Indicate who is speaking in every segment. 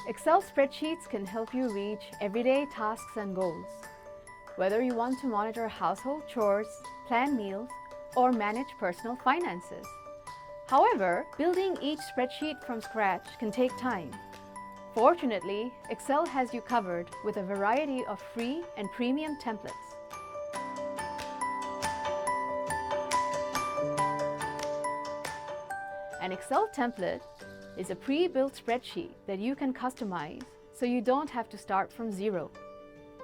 Speaker 1: Excel spreadsheets can help you reach everyday tasks and goals. Whether you want to monitor household chores, plan meals, or manage personal finances. However, building each spreadsheet from scratch can take time. Fortunately, Excel has you covered with a variety of free and premium templates. An Excel template is a pre-built spreadsheet that you can customize so you don't have to start from zero.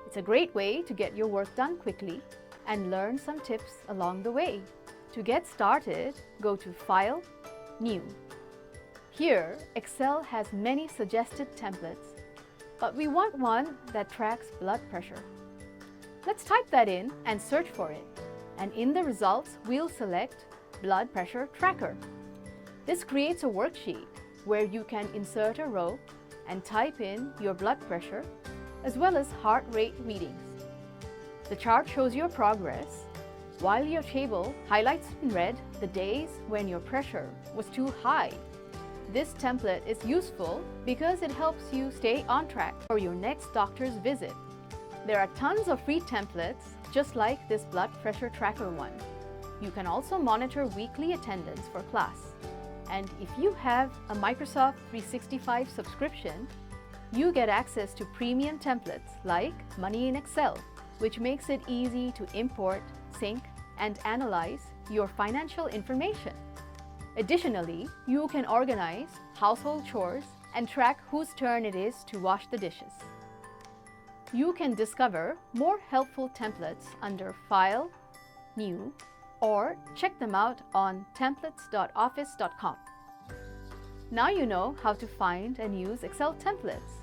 Speaker 1: It's a great way to get your work done quickly and learn some tips along the way. To get started, go to File, New. Here, Excel has many suggested templates, but we want one that tracks blood pressure. Let's type that in and search for it, and in the results, we'll select Blood Pressure Tracker. This creates a worksheet where you can insert a row and type in your blood pressure as well as heart rate readings. The chart shows your progress, while your table highlights in red the days when your pressure was too high. This template is useful because it helps you stay on track for your next doctor's visit. There are tons of free templates just like this blood pressure tracker one. You can also monitor weekly attendance for class. And if you have a Microsoft 365 subscription, you get access to premium templates like Money in Excel, which makes it easy to import, sync, and analyze your financial information. Additionally, you can organize household chores and track whose turn it is to wash the dishes. You can discover more helpful templates under File, New, or check them out on templates.office.com. Now you know how to find and use Excel templates,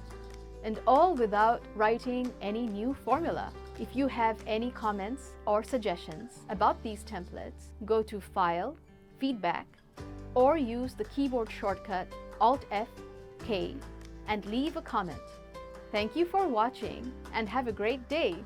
Speaker 1: and all without writing any new formula. If you have any comments or suggestions about these templates, go to File, Feedback, or use the keyboard shortcut Alt+F+K and leave a comment. Thank you for watching and have a great day!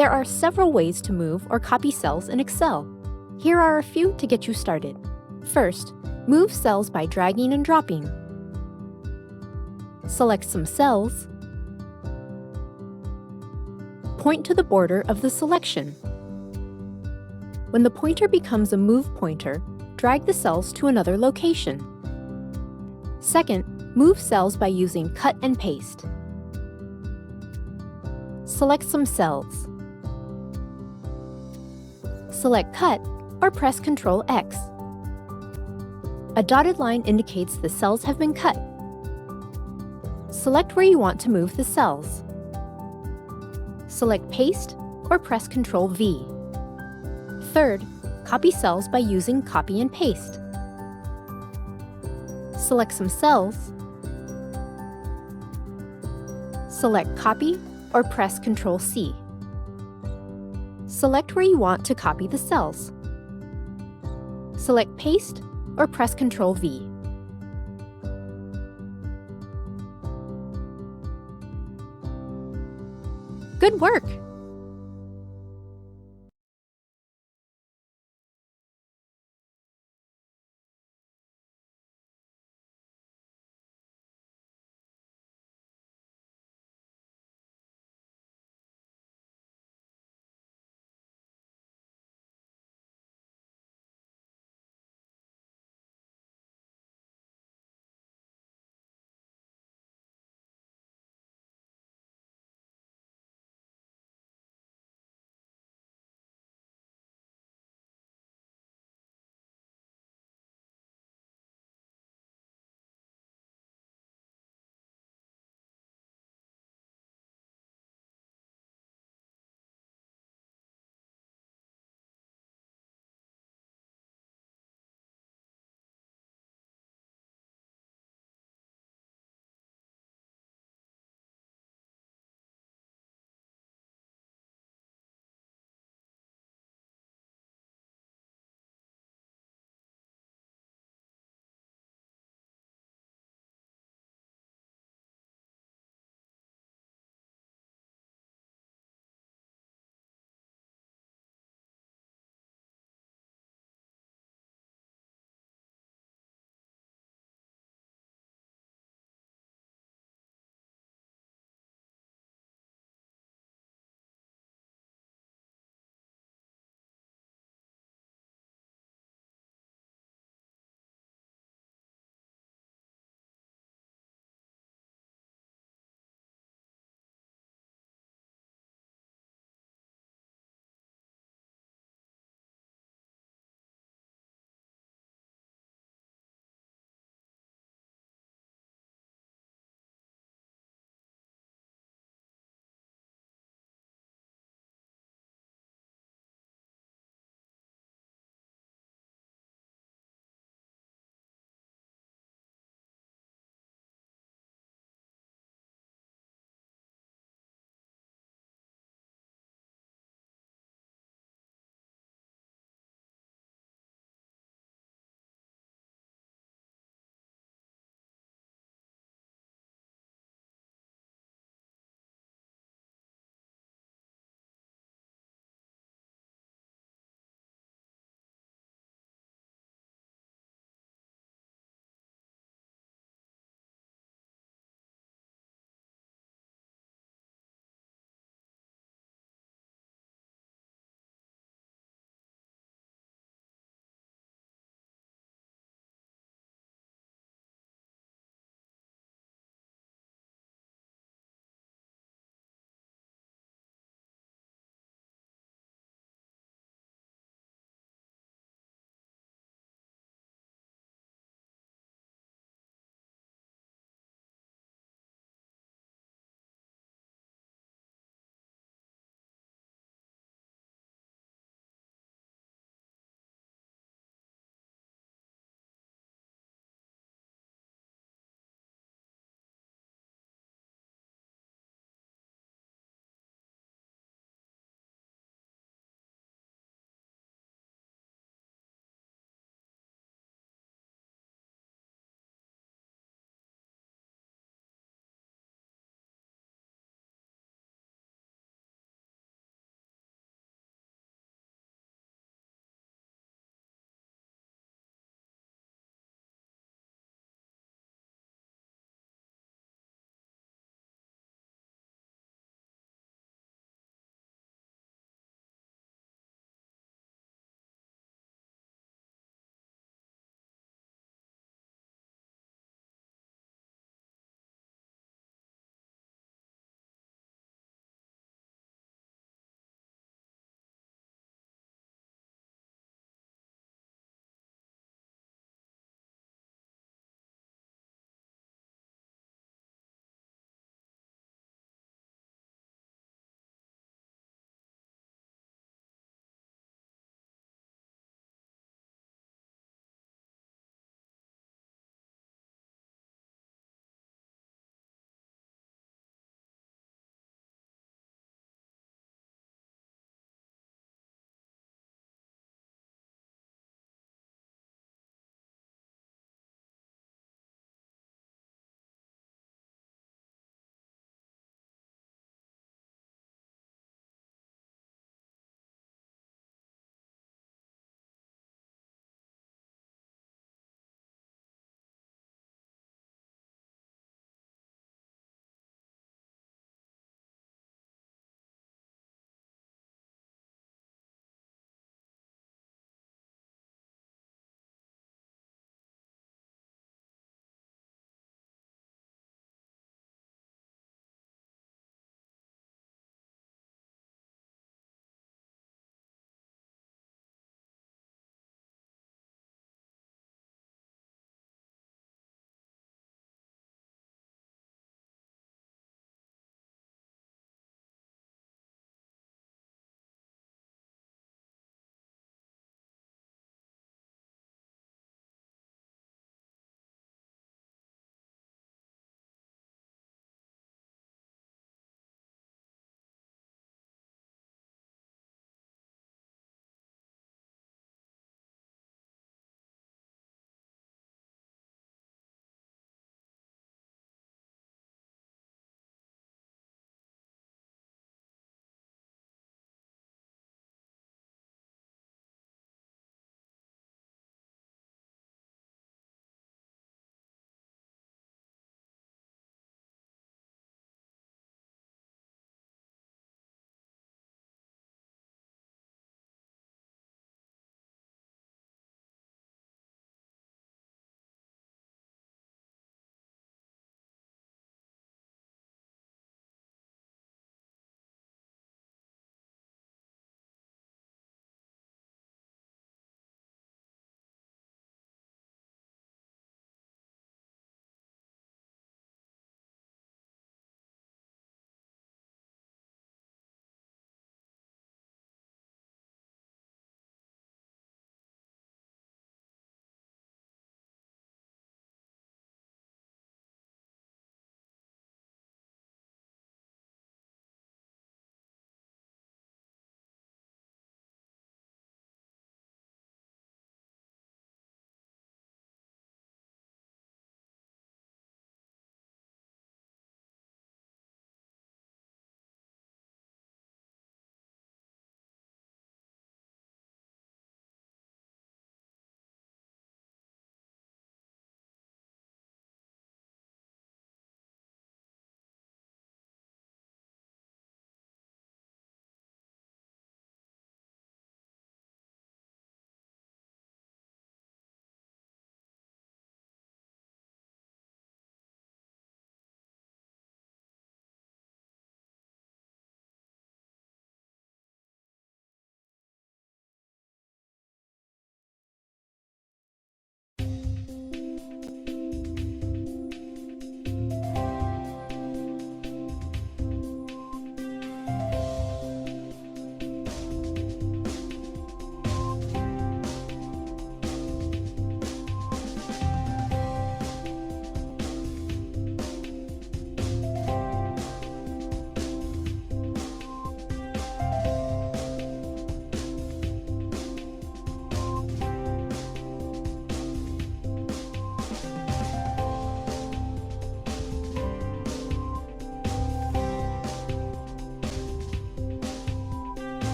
Speaker 2: There are several ways to move or copy cells in Excel. Here are a few to get you started. First, move cells by dragging and dropping. Select some cells. Point to the border of the selection. When the pointer becomes a move pointer, drag the cells to another location. Second, move cells by using cut and paste. Select some cells. Select Cut or press Ctrl X. A dotted line indicates the cells have been cut. Select where you want to move the cells. Select Paste or press Ctrl V. Third, copy cells by using Copy and Paste. Select some cells. Select Copy or press Ctrl C. Select where you want to copy the cells. Select Paste or press Ctrl V. Good work!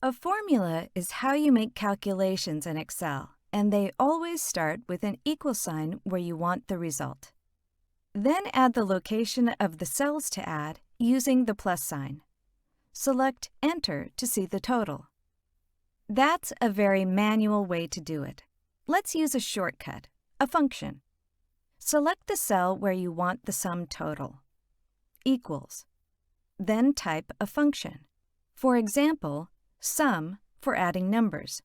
Speaker 3: A formula is how you make calculations in Excel, and they always start with an equal sign where you want the result. Then add the location of the cells to add using the plus sign. Select Enter to see the total. That's a very manual way to do it. Let's use a shortcut, a function. Select the cell where you want the sum total. Equals. Then type a function. For example, sum for adding numbers.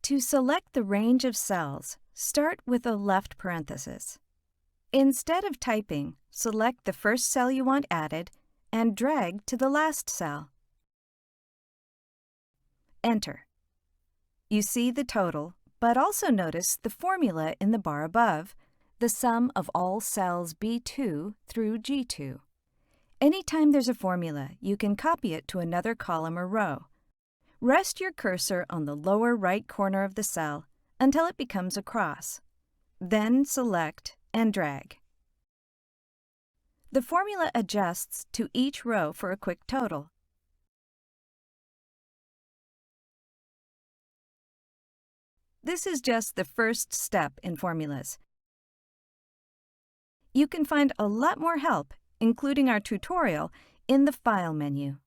Speaker 3: To select the range of cells, start with a left parenthesis. Instead of typing, select the first cell you want added and drag to the last cell. Enter. You see the total, but also notice the formula in the bar above, the sum of all cells B2 through G2. Anytime there's a formula, you can copy it to another column or row. Rest your cursor on the lower right corner of the cell until it becomes a cross. Then select and drag. The formula adjusts to each row for a quick total. This is just the first step in formulas. You can find a lot more help, including our tutorial, in the File menu.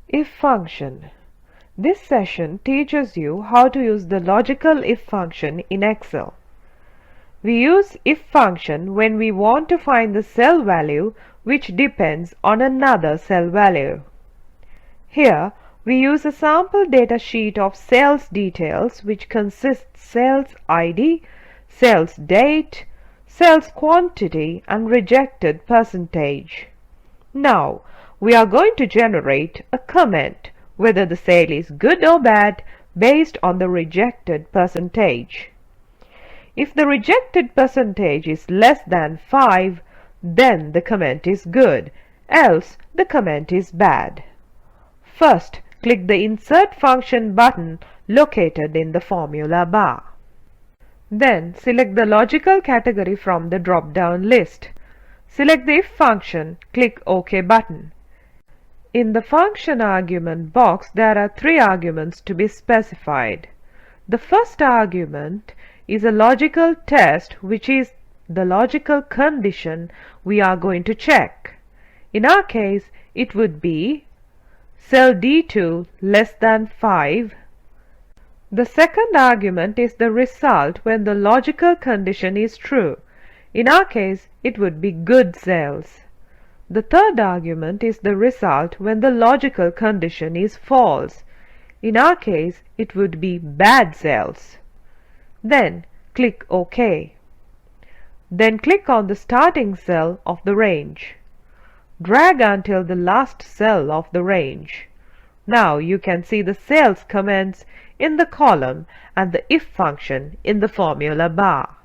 Speaker 4: If function. This session teaches you how to use the logical if function in Excel. We use if function when we want to find the cell value which depends on another cell value. Here we use a sample data sheet of sales details which consists sales ID, sales date, sales quantity and rejected percentage. Now we are going to generate a comment whether the sale is good or bad based on the rejected percentage. If the rejected percentage is less than 5, then the comment is good, else the comment is bad. First, click the Insert Function button located in the formula bar. Then select the logical category from the drop-down list. Select the if function, click OK button. In the function argument box, there are 3 arguments to be specified. The first argument is a logical test, which is the logical condition we are going to check. In our case, it would be cell D2 less than 5. The second argument is the result when the logical condition is true. In our case, it would be good sales. The third argument is the result when the logical condition is false. In our case, it would be bad sales. Then click OK. Then click on the starting cell of the range. Drag until the last cell of the range. Now you can see the sales comments in the column and the if function in the formula bar.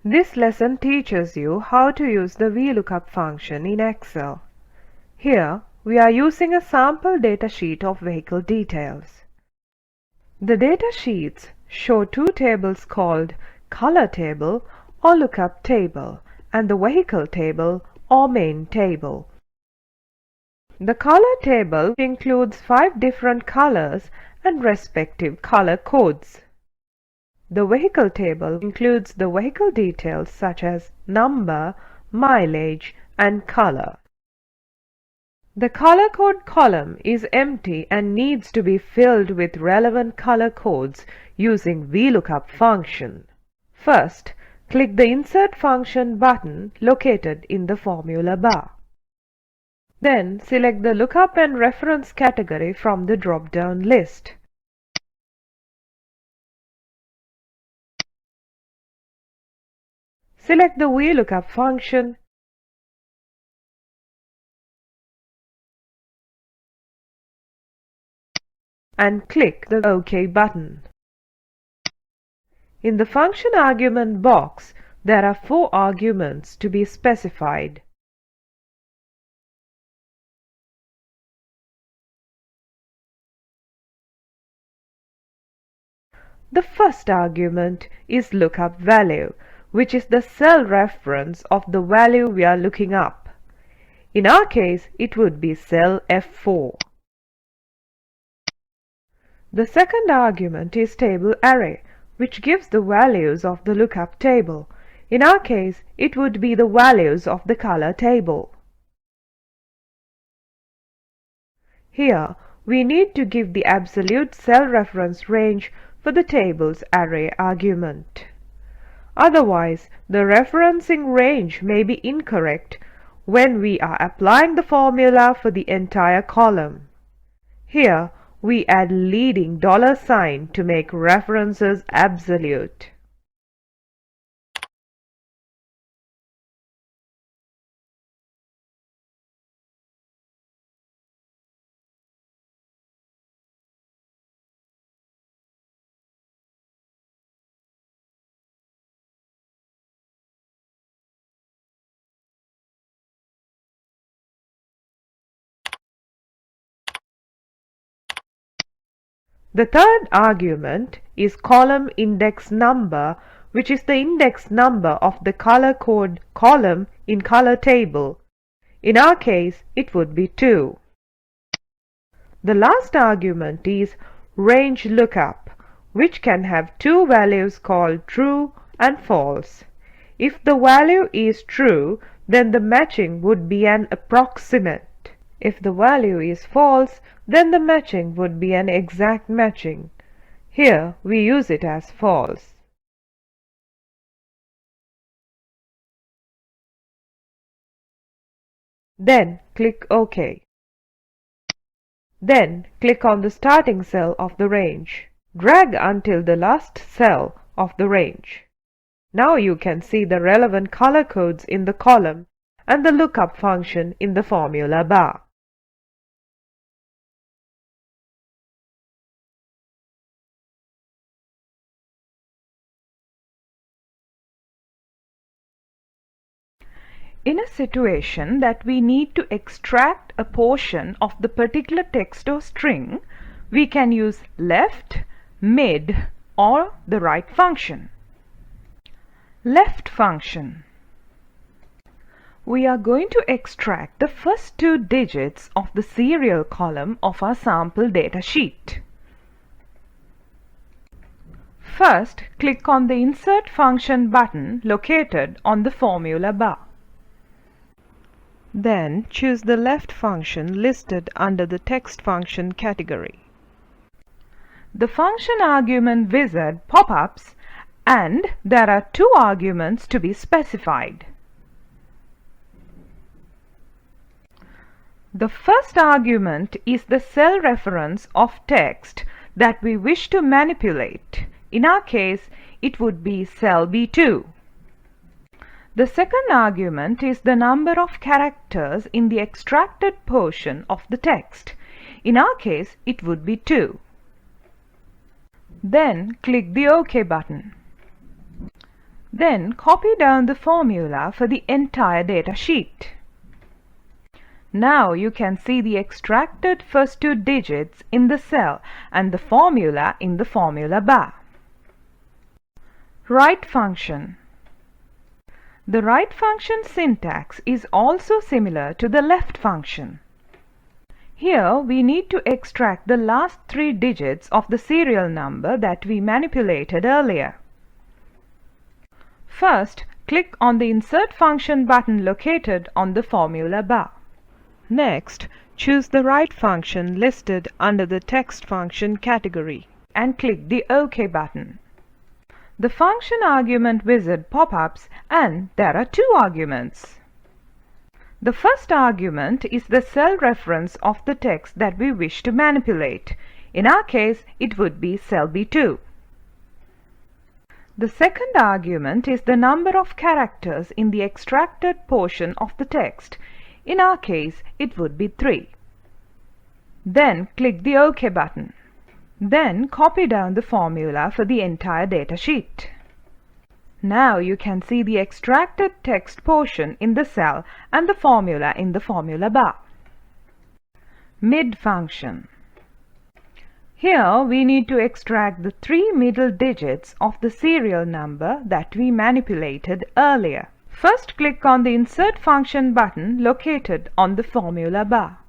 Speaker 4: This lesson teaches you how to use the VLOOKUP function in Excel. Here we are using a sample data sheet of vehicle details. The data sheets show 2 tables called Color Table or Lookup Table and the Vehicle Table or Main Table. The Color Table includes 5 different colors and respective color codes. The Vehicle Table includes the vehicle details such as number, mileage and color. The color code column is empty and needs to be filled with relevant color codes using VLOOKUP function. First, click the Insert Function button located in the formula bar. Then select the Lookup and Reference category from the drop-down list. Select the VLOOKUP function and click the OK button. In the function argument box, there are 4 arguments to be specified. The first argument is lookup value, which is the cell reference of the value we are looking up. In our case, it would be cell F4. The second argument is table array, which gives the values of the lookup table. In our case, it would be the values of the color table. Here, we need to give the absolute cell reference range for the table's array argument. Otherwise, the referencing range may be incorrect when we are applying the formula for the entire column. Here, we add leading $sign to make references absolute. The third argument is column index number, which is the index number of the color code column in color table. In our case, it would be 2. The last argument is range lookup, which can have two values called true and false. If the value is true, then the matching would be an approximate. If the value is false, then the matching would be an exact matching. Here we use it as false. Then click OK. Then click on the starting cell of the range. Drag until the last cell of the range. Now you can see the relevant color codes in the column and the lookup function in the formula bar. In a situation that we need to extract a portion of the particular text or string, we can use left, mid, or the right function. Left function. We are going to extract the first two digits of the serial column of our sample data sheet. First, click on the Insert Function button located on the formula bar. Then choose the left function listed under the text function category. The function argument wizard pop-ups and there are two arguments to be specified. The first argument is the cell reference of text that we wish to manipulate. In our case, it would be cell B2. The second argument is the number of characters in the extracted portion of the text. In our case, it would be 2. Then click the OK button. Then copy down the formula for the entire data sheet. Now you can see the extracted first two digits in the cell and the formula in the formula bar. Right function. The right function syntax is also similar to the left function. Here we need to extract the last three digits of the serial number that we manipulated earlier. First, click on the Insert Function button located on the formula bar. Next, choose the right function listed under the text function category and click the OK button. The function argument wizard pop-ups and there are two arguments. The first argument is the cell reference of the text that we wish to manipulate. In our case, it would be cell B2. The second argument is the number of characters in the extracted portion of the text. In our case, it would be 3. Then click the OK button. Then copy down the formula for the entire data sheet. Now you can see the extracted text portion in the cell and the formula in the formula bar. Mid function. Here we need to extract the three middle digits of the serial number that we manipulated earlier. First click on the Insert Function button located on the formula bar.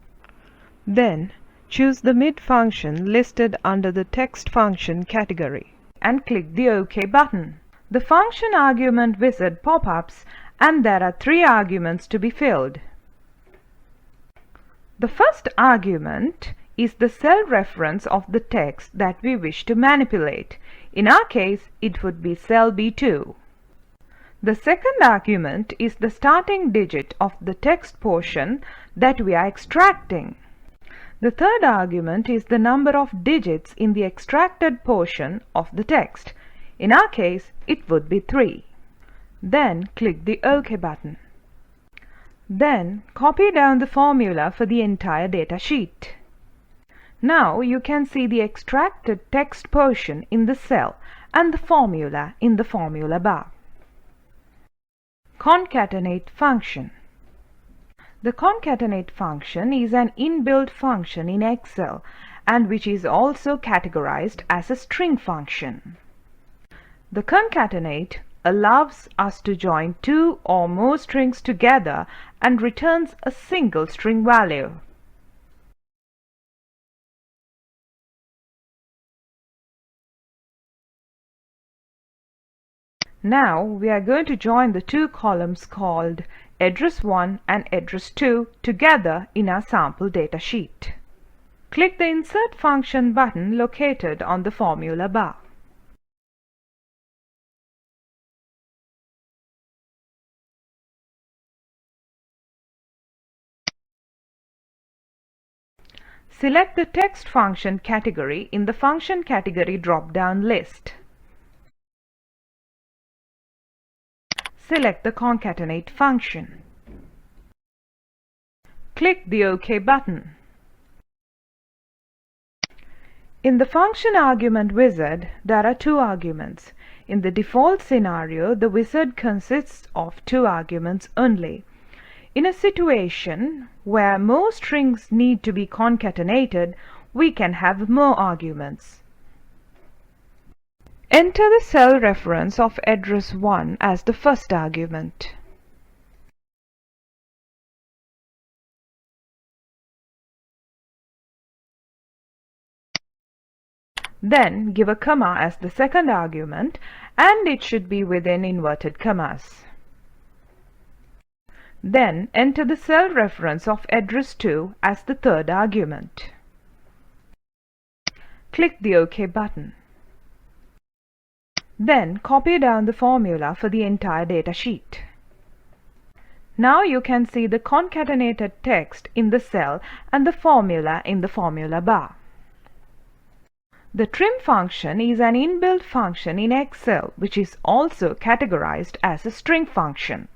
Speaker 4: Then choose the mid function listed under the text function category and click the OK button. The function argument wizard pop-ups and there are three arguments to be filled. The first argument is the cell reference of the text that we wish to manipulate. In our case, it would be cell B2. The second argument is the starting digit of the text portion that we are extracting. The third argument is the number of digits in the extracted portion of the text. In our case, it would be 3. Then click the OK button. Then copy down the formula for the entire data sheet. Now you can see the extracted text portion in the cell and the formula in the formula bar. Concatenate function. The concatenate function is an inbuilt function in Excel and which is also categorized as a string function. The concatenate allows us to join two or more strings together and returns a single string value. Now we are going to join the two columns called address 1 and address 2 together in our sample data sheet. Click the Insert Function button located on the formula bar. Select the text function category in the function category drop-down list. Select the concatenate function. Click the OK button. In the function argument wizard, there are two arguments. In the default scenario, the wizard consists of two arguments only. In a situation where more strings need to be concatenated, we can have more arguments. Enter the cell reference of address 1 as the first argument. Then give a comma as the second argument, and it should be within inverted commas. Then enter the cell reference of address 2 as the third argument. Click the OK button. Then copy down the formula for the entire data sheet. Now you can see the concatenated text in the cell and the formula in the formula bar. The trim function is an inbuilt function in Excel which is also categorized as a string function.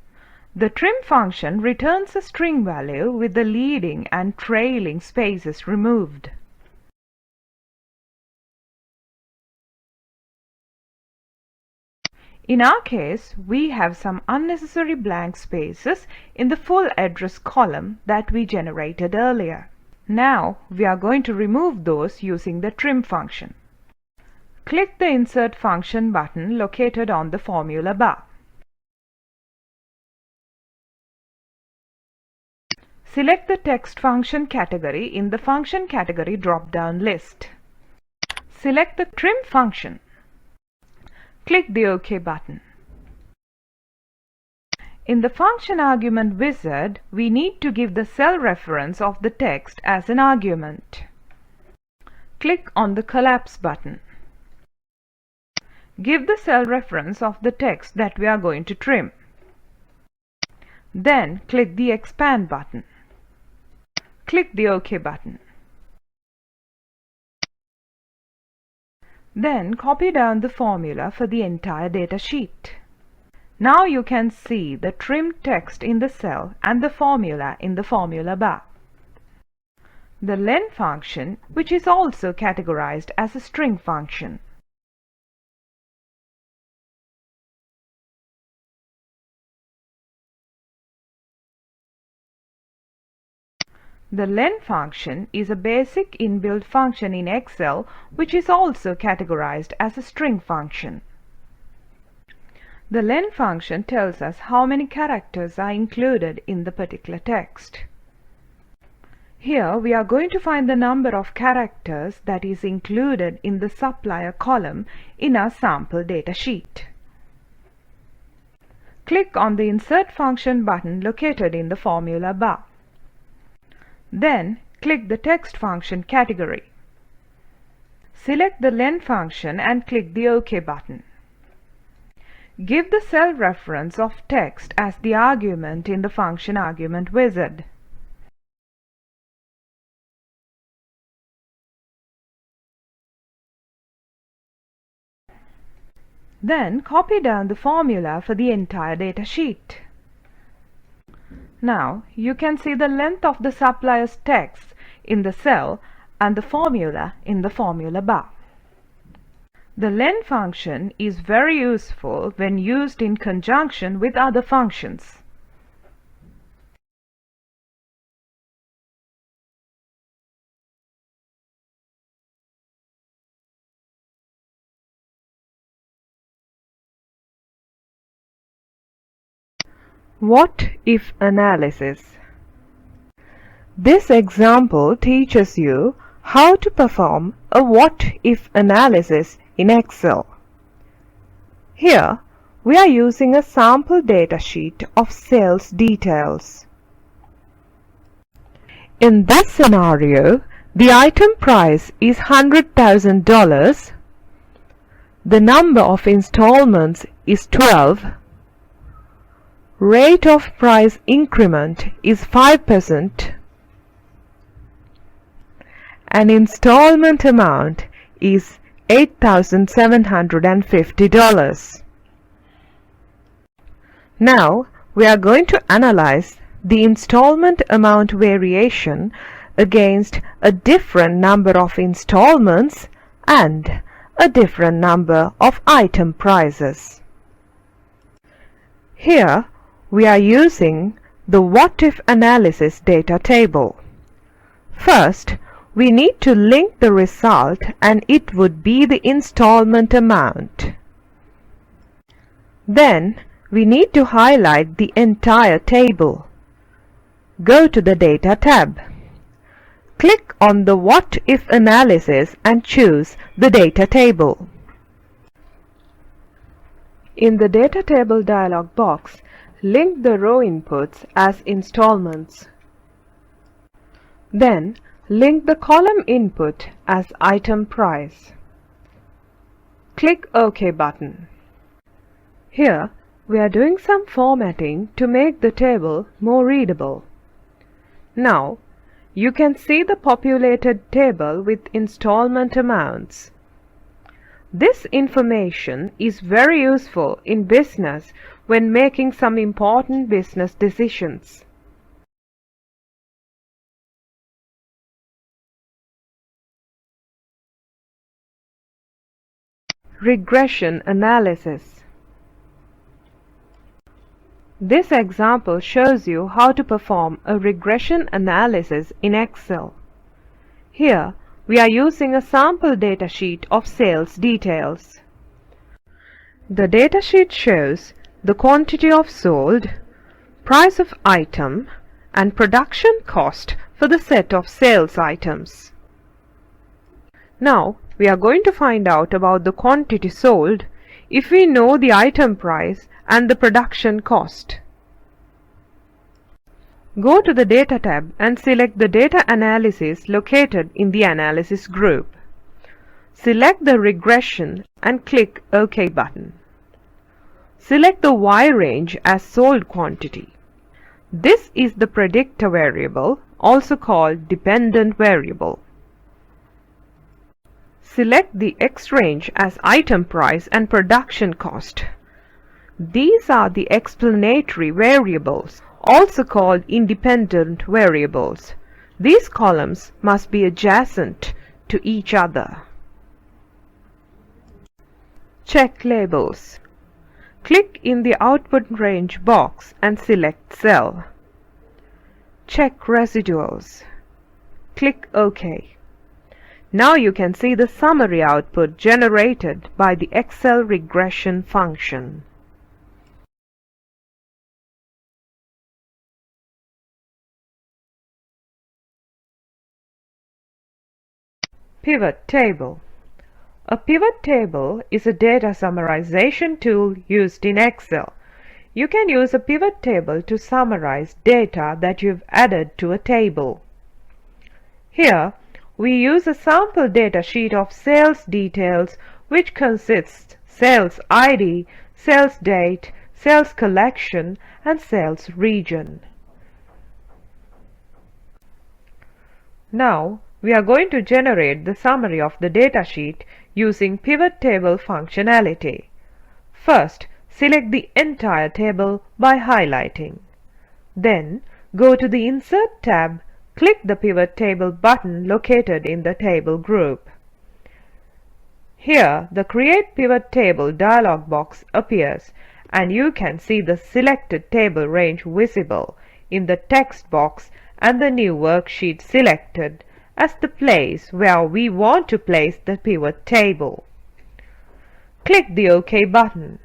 Speaker 4: The trim function returns a string value with the leading and trailing spaces removed. In our case, we have some unnecessary blank spaces in the full address column that we generated earlier. Now we are going to remove those using the trim function. Click the Insert Function button located on the formula bar. Select the text function category in the function category drop-down list. Select the trim function. Click the OK button. In the function argument wizard, we need to give the cell reference of the text as an argument. Click on the Collapse button. Give the cell reference of the text that we are going to trim. Then click the Expand button. Click the OK button. Then copy down the formula for the entire data sheet. Now you can see the trimmed text in the cell and the formula in the formula bar. The len function, which is also categorized as a string function. The len function is a basic inbuilt function in Excel which is also categorized as a string function. The len function tells us how many characters are included in the particular text. Here we are going to find the number of characters that is included in the supplier column in our sample data sheet. Click on the Insert Function button located in the formula bar. Then click the text function category. Select the len function and click the OK button. Give the cell reference of text as the argument in the function argument wizard. Then copy down the formula for the entire data sheet. Now you can see the length of the supplier's text in the cell and the formula in the formula bar. The len function is very useful when used in conjunction with other functions. What if analysis? This example teaches you how to perform a what if analysis in Excel. Here, we are using a sample data sheet of sales details. In this scenario, the item price is $100,000, the number of installments is 12, rate of price increment is 5%, and installment amount is $8,750. Now we are going to analyze the installment amount variation against a different number of installments and a different number of item prices. Here we are using the what if analysis data table. First, we need to link the result and it would be the installment amount. Then we need to highlight the entire table. Go to the Data tab. Click on the What If analysis and choose the data table. In the Data Table dialog box, link the row inputs as installments. Then link the column input as item price. Click OK button. Here we are doing some formatting to make the table more readable. Now you can see the populated table with installment amounts. This information is very useful in business when making some important business decisions. Regression analysis. This example shows you how to perform a regression analysis in Excel. Here we are using a sample data sheet of sales details. The data sheet shows the quantity of sold, price of item, and production cost for the set of sales items. Now we are going to find out about the quantity sold if we know the item price and the production cost. Go to the Data tab and select the Data Analysis located in the Analysis group. Select the Regression and click OK button. Select the Y range as sold quantity. This is the predictor variable, also called dependent variable. Select the X range as item price and production cost. These are the explanatory variables, also called independent variables. These columns must be adjacent to each other. Check labels. Click in the Output Range box and select Cell. Check residuals. Click OK. Now you can see the summary output generated by the Excel regression function. Pivot table. A pivot table is a data summarization tool used in Excel. You can use a pivot table to summarize data that you've added to a table. Here, we use a sample data sheet of sales details which consists sales ID, sales date, sales collection, and sales region. Now, we are going to generate the summary of the datasheet using pivot table functionality. First, select the entire table by highlighting. Then, go to the Insert tab, click the Pivot Table button located in the table group. Here, the Create Pivot Table dialog box appears and you can see the selected table range visible in the text box and the new worksheet selected as the place where we want to place the pivot table. Click the OK button.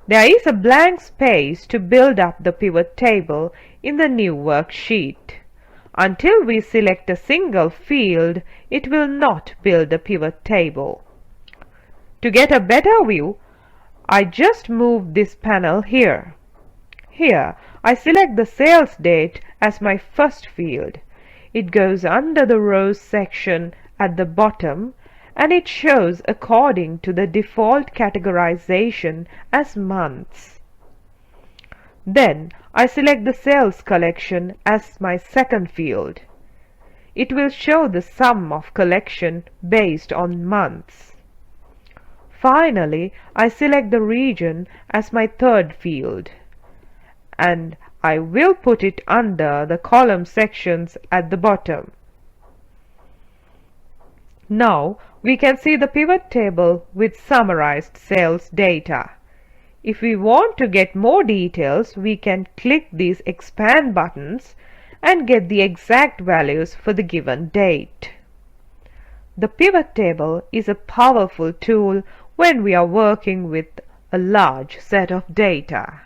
Speaker 4: There is a blank space to build up the pivot table in the new worksheet. Until we select a single field, it will not build the pivot table. To get a better view, I just moved this panel here. Here, I select the sales date as my first field. It goes under the rows section at the bottom, and it shows according to the default categorization as months. Then I select the sales collection as my second field. It will show the sum of collection based on months. Finally, I select the region as my third field, and I will put it under the column sections at the bottom. Now we can see the pivot table with summarized sales data. If we want to get more details, we can click these expand buttons and get the exact values for the given date. The pivot table is a powerful tool when we are working with a large set of data.